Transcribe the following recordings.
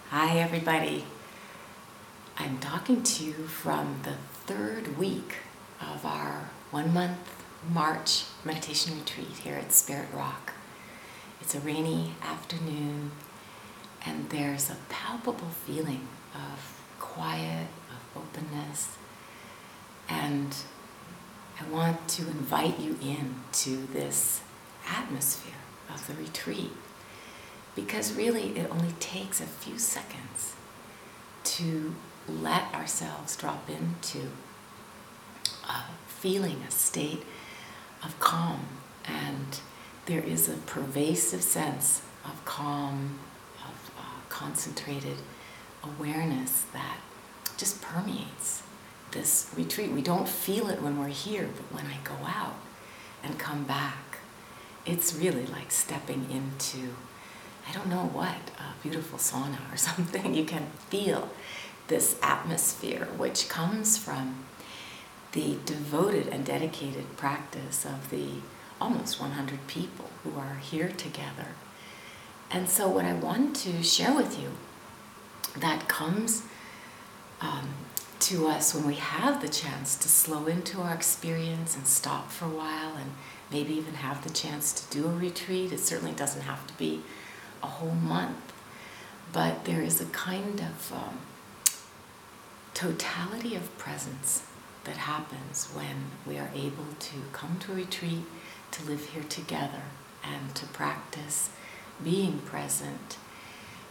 Hi everybody. I'm talking to you from the third week of our 1-month March meditation retreat here at Spirit Rock. It's a rainy afternoon and there's a palpable feeling of quiet, of openness, and I want to invite you into this atmosphere of the retreat. Because really it only takes a few seconds to let ourselves drop into a feeling, a state of calm. And there is a pervasive sense of calm, of concentrated awareness that just permeates this retreat. We don't feel it when we're here, but when I go out and come back, it's really like stepping into, I don't know what, a beautiful sauna or something. You can feel this atmosphere which comes from the devoted and dedicated practice of the almost 100 people who are here together. And so what I want to share with you that comes to us when we have the chance to slow into our experience and stop for a while and maybe even have the chance to do a retreat. It certainly doesn't have to be a whole month, but there is a kind of totality of presence that happens when we are able to come to a retreat, to live here together, and to practice being present.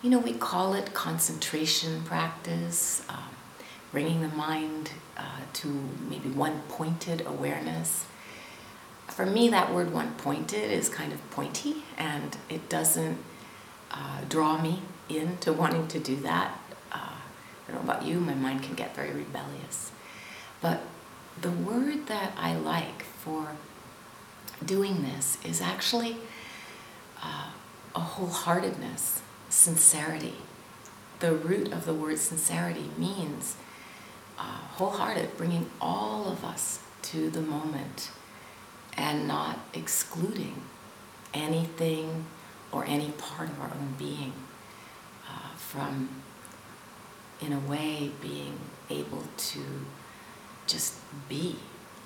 You know, we call it concentration practice, bringing the mind to maybe one-pointed awareness. For me, that word one-pointed is kind of pointy, and it doesn't draw me into wanting to do that. I don't know about you, my mind can get very rebellious. But the word that I like for doing this is actually a wholeheartedness, sincerity. The root of the word sincerity means wholehearted, bringing all of us to the moment and not excluding anything or any part of our own being from, in a way, being able to just be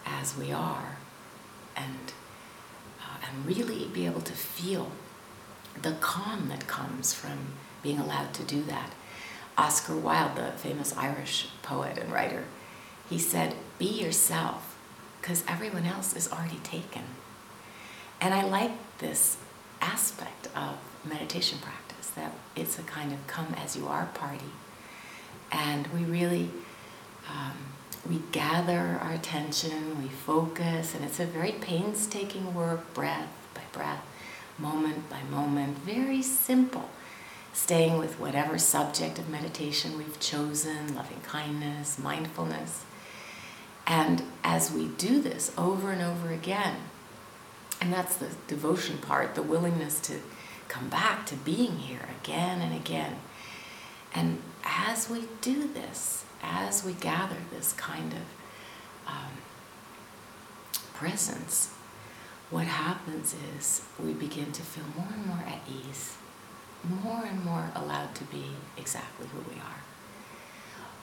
as we are and really be able to feel the calm that comes from being allowed to do that. Oscar Wilde, the famous Irish poet and writer, he said, "Be yourself, because everyone else is already taken." And I like this aspect of meditation practice, that it's a kind of come as you are party. And we really, we gather our attention, we focus, and it's a very painstaking work, breath by breath, moment by moment, very simple, staying with whatever subject of meditation we've chosen, loving kindness, mindfulness. And as we do this over and over again, and that's the devotion part, the willingness to come back to being here again and again. And as we do this, as we gather this kind of presence, what happens is we begin to feel more and more at ease, more and more allowed to be exactly who we are.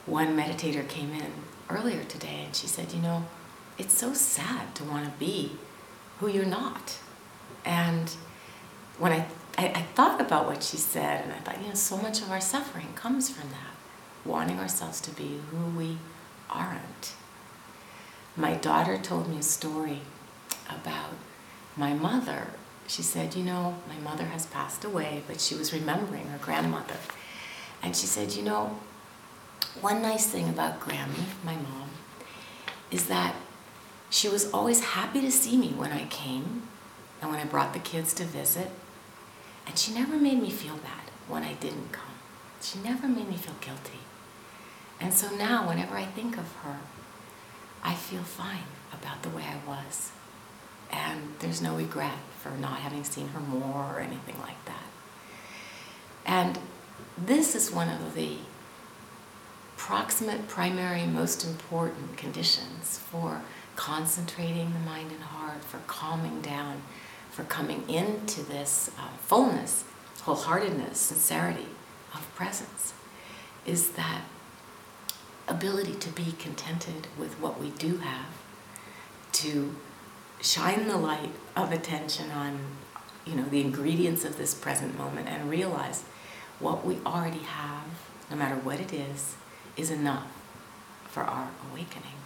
One meditator came in earlier today and she said, you know, it's so sad to want to be who you're not. And when I thought about what she said, and I thought, you know, so much of our suffering comes from that, wanting ourselves to be who we aren't. My daughter told me a story about my mother. She said, you know, my mother has passed away, but she was remembering her grandmother. And she said, you know, one nice thing about Grammy, my mom, is that she was always happy to see me when I came and when I brought the kids to visit. And she never made me feel bad when I didn't come. She never made me feel guilty. And so now, whenever I think of her, I feel fine about the way I was. And there's no regret for not having seen her more or anything like that. And this is one of the proximate, primary, most important conditions for concentrating the mind and heart, for calming down, for coming into this fullness, wholeheartedness, sincerity of presence, is that ability to be contented with what we do have, to shine the light of attention on, the ingredients of this present moment and realize what we already have, no matter what it is enough for our awakening.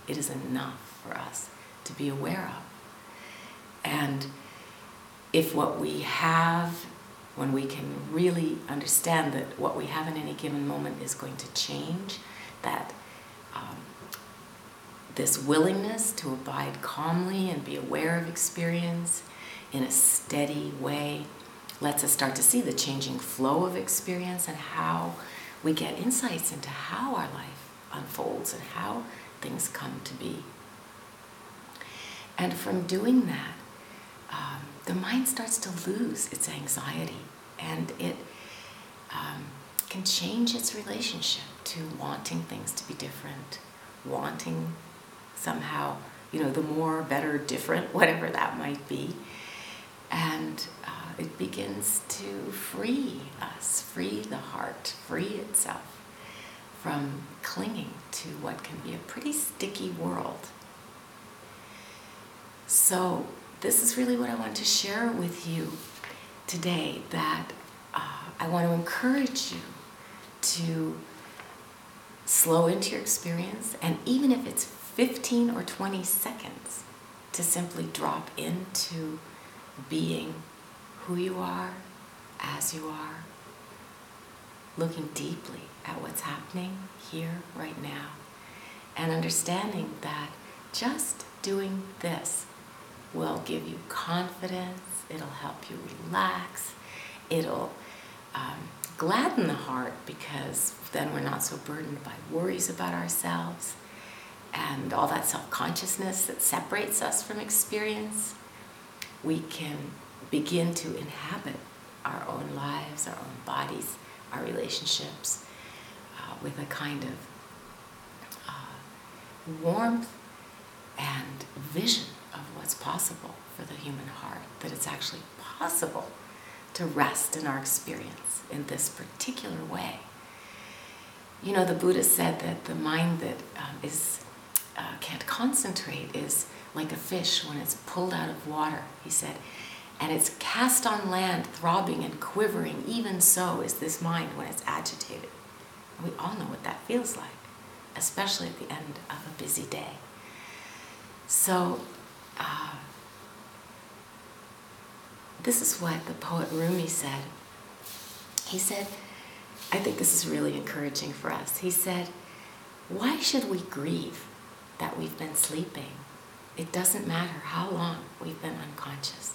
It is enough for us to be aware of. And if what we have, when we can really understand that what we have in any given moment is going to change, that this willingness to abide calmly and be aware of experience in a steady way lets us start to see the changing flow of experience and how we get insights into how our life unfolds and how things come to be. And from doing that, the mind starts to lose its anxiety, and it can change its relationship to wanting things to be different, wanting somehow, the more, better, different, whatever that might be. And it begins to free us, free the heart, free itself from clinging to what can be a pretty sticky world. So this is really what I want to share with you today, that I want to encourage you to slow into your experience, and even if it's 15 or 20 seconds, to simply drop into being who you are, as you are, looking deeply at what's happening here, right now, and understanding that just doing this will give you confidence, it'll help you relax, it'll gladden the heart, because then we're not so burdened by worries about ourselves and all that self-consciousness that separates us from experience. We can begin to inhabit our own lives, our own bodies, our relationships with a kind of warmth and vision of what's possible for the human heart, that it's actually possible to rest in our experience in this particular way. The Buddha said that the mind that can't concentrate is like a fish when it's pulled out of water, he said, and it's cast on land, throbbing and quivering. Even so is this mind when it's agitated. And we all know what that feels like, especially at the end of a busy day. So, this is what the poet Rumi said. He said, I think this is really encouraging for us. He said, why should we grieve that we've been sleeping? It doesn't matter how long we've been unconscious.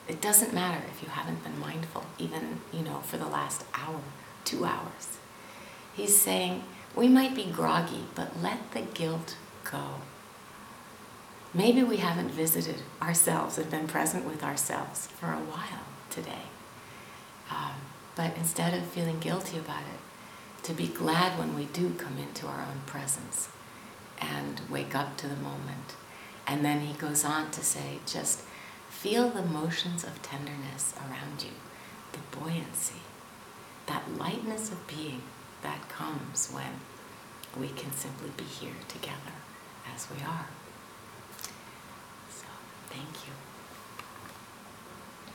It doesn't matter if you haven't been mindful, even, for the last hour, 2 hours. He's saying, we might be groggy, but let the guilt go. Maybe we haven't visited ourselves and been present with ourselves for a while today. But instead of feeling guilty about it, to be glad when we do come into our own presence and wake up to the moment. And then he goes on to say, just feel the motions of tenderness around you, the buoyancy, that lightness of being that comes when we can simply be here together as we are. So, thank you.